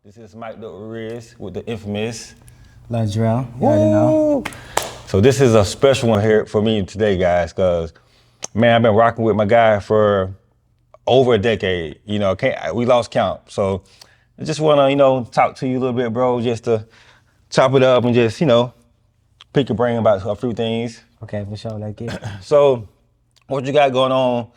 This is Mike the Rious with the infamous Drill. You already know. So this is a special one here for me today, guys, because man, I've been rocking with my guy for over a decade. You know, we lost count. So I just want to, talk to you a little bit, bro, just to chop it up and just, pick your brain about a few things. Okay, for sure. Let's get it. So what you got going on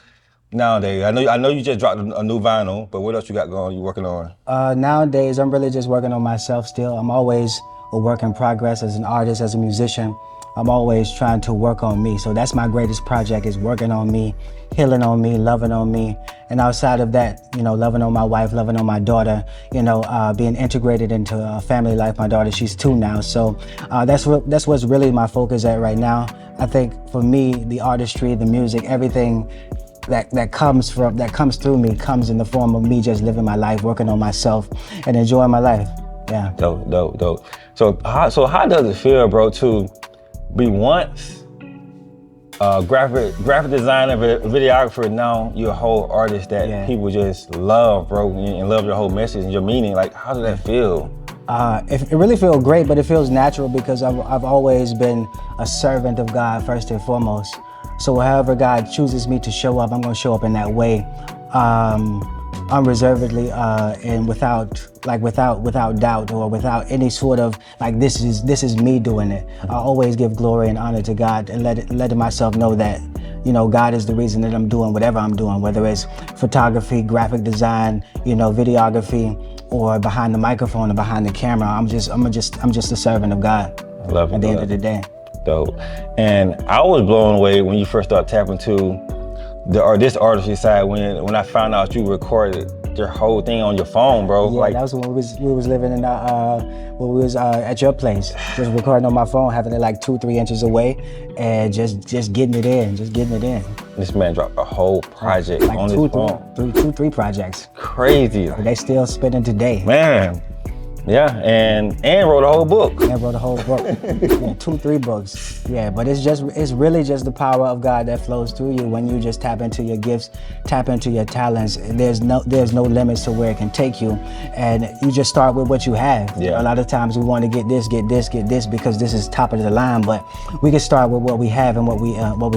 nowadays? I know you just dropped a new vinyl, but what else you got going on? You working on? Nowadays, I'm really just working on myself still. I'm always a work in progress as an artist, as a musician. I'm always trying to work on me. So that's my greatest project, is working on me, healing on me, loving on me. And outside of that, loving on my wife, loving on my daughter, being integrated into a family life. My daughter, she's 2 now. So that's what's really my focus at right now. I think for me, the artistry, the music, everything that comes through me comes in the form of me just living my life, working on myself, and enjoying my life. Yeah. Dope. So how does it feel, bro, to be once a graphic designer, videographer, now you're a whole artist that people just love, bro, and love your whole message and your meaning? Like, how does that feel? It really feels great, but it feels natural because I've always been a servant of God first and foremost. So however God chooses me to show up, I'm gonna show up in that way, unreservedly, and without doubt or without any sort of this is me doing it. I always give glory and honor to God and letting myself know that God is the reason that I'm doing whatever I'm doing, whether it's photography, graphic design, videography, or behind the microphone or behind the camera. I'm just a servant of God. Love it. At the end of the day. Dope. And I was blown away when you first started tapping to this artistry side when I found out you recorded your whole thing on your phone, bro. Yeah, that was when we was living in at your place, just recording on my phone, having it 2-3 inches away, and just getting it in. This man dropped a whole project on his phone. 2-3 projects. Crazy. They still spinning today. Man. Yeah, and wrote a whole book. And wrote a whole book. 2-3 books. Yeah, but it's really just the power of God that flows through you when you just tap into your gifts, tap into your talents. There's no limits to where it can take you, and you just start with what you have. Yeah. A lot of times we want to get this because this is top of the line, but we can start with what we have and what we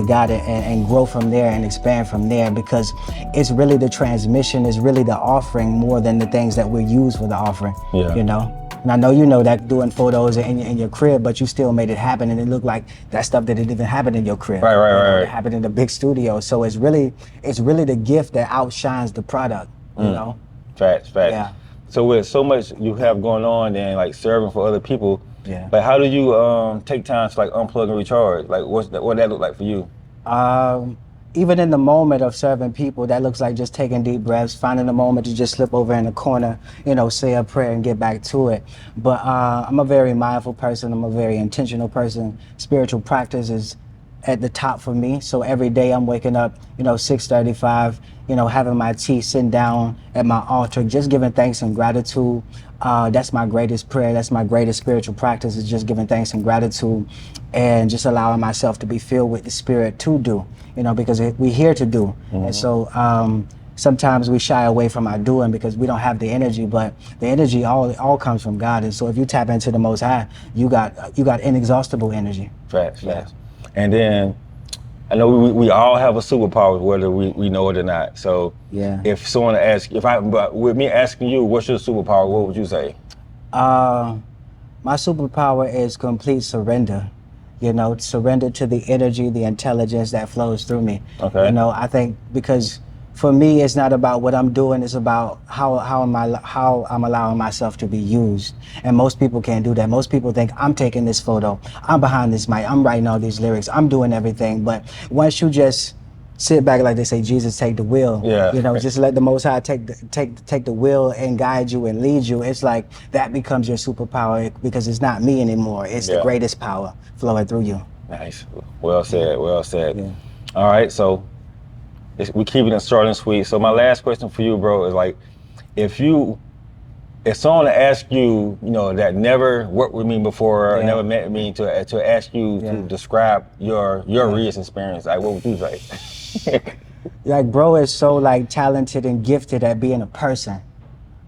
got, and grow from there and expand from there, because it's really the transmission, is really the offering more than the things that we use for the offering. Yeah. And I know you know that doing photos in your crib, but you still made it happen, and it looked like that stuff that didn't even happen in your crib. Right. It happened in the big studio. So it's really the gift that outshines the product. Facts. Yeah. So with so much you have going on and serving for other people, how do you take time to unplug and recharge? What that look like for you? Even in the moment of serving people, that looks like just taking deep breaths, finding a moment to just slip over in the corner, say a prayer and get back to it. But I'm a very mindful person. I'm a very intentional person. Spiritual practice is at the top for me. So every day I'm waking up, 6:35, having my tea, sitting down at my altar, just giving thanks and gratitude. That's my greatest prayer. That's my greatest spiritual practice, is just giving thanks and gratitude, and just allowing myself to be filled with the Spirit to do, because we're here to do. Mm-hmm. And so sometimes we shy away from our doing because we don't have the energy, but the energy all comes from God. And so if you tap into the Most High, you got inexhaustible energy. Facts. And then I know we all have a superpower, whether we know it or not. So if someone asks, with me asking you, what's your superpower, what would you say? My superpower is complete surrender. Surrender to the energy, the intelligence that flows through me. Okay. I think because for me, it's not about what I'm doing, it's about how I'm allowing myself to be used. And most people can't do that. Most people think, I'm taking this photo, I'm behind this mic, I'm writing all these lyrics, I'm doing everything. But once you just sit back, like they say, Jesus, take the wheel. Yeah. Just let the Most High take the wheel and guide you and lead you. It's like that becomes your superpower, because it's not me anymore. It's the greatest power flowing through you. Nice. Well said. Yeah. All right, so we keep it short and sweet. So my last question for you, bro, is if someone asks you, that never worked with me before or never met me, to ask you to describe your Rious experience, what would you say? Bro is so talented and gifted at being a person.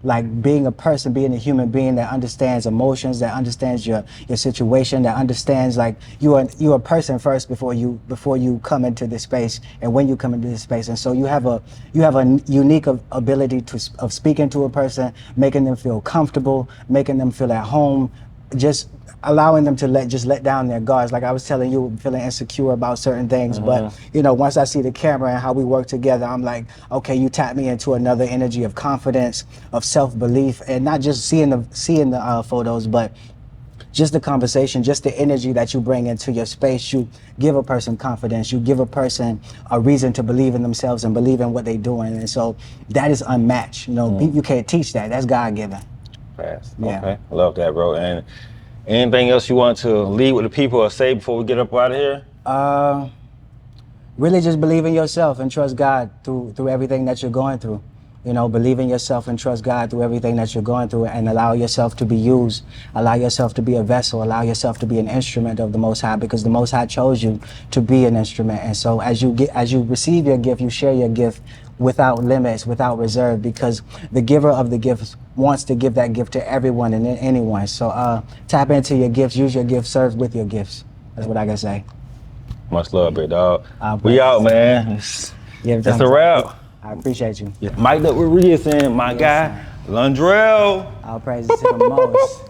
like being a person, being a human being that understands emotions, that understands your situation, that understands like you're a person first before you come into this space, and when you come into this space. And so you have a unique ability of speaking to a person, making them feel comfortable, making them feel at home, just allowing them to let down their guards. Like I was telling you, feeling insecure about certain things, but you know, once I see the camera and how we work together, I'm like, okay, you tap me into another energy of confidence, of self-belief, and not just seeing the photos, but just the conversation, just the energy that you bring into your space. You give a person confidence, you give a person a reason to believe in themselves and believe in what they're doing. And so that is unmatched. You know, you can't teach that. That's God-given. Fast. Yeah. Okay, I love that, bro. And anything else you want to leave with the people or say before we get up out of here? Really just believe in yourself and trust God through everything that you're going through. You know, believe in yourself and trust God through everything that you're going through, and allow yourself to be used, allow yourself to be a vessel, allow yourself to be an instrument of the Most High, because the Most High chose you to be an instrument. And so as you receive your gift, you share your gift without limits, without reserve, because the giver of the gifts wants to give that gift to everyone and anyone. So tap into your gifts, use your gifts, serve with your gifts. That's what I can say. Much love, big dog. I'll We play. out, man. Yeah, That's a wrap. I appreciate you. Mic'd up with Rious and my guy, sir. Lundrell. All praises to the most.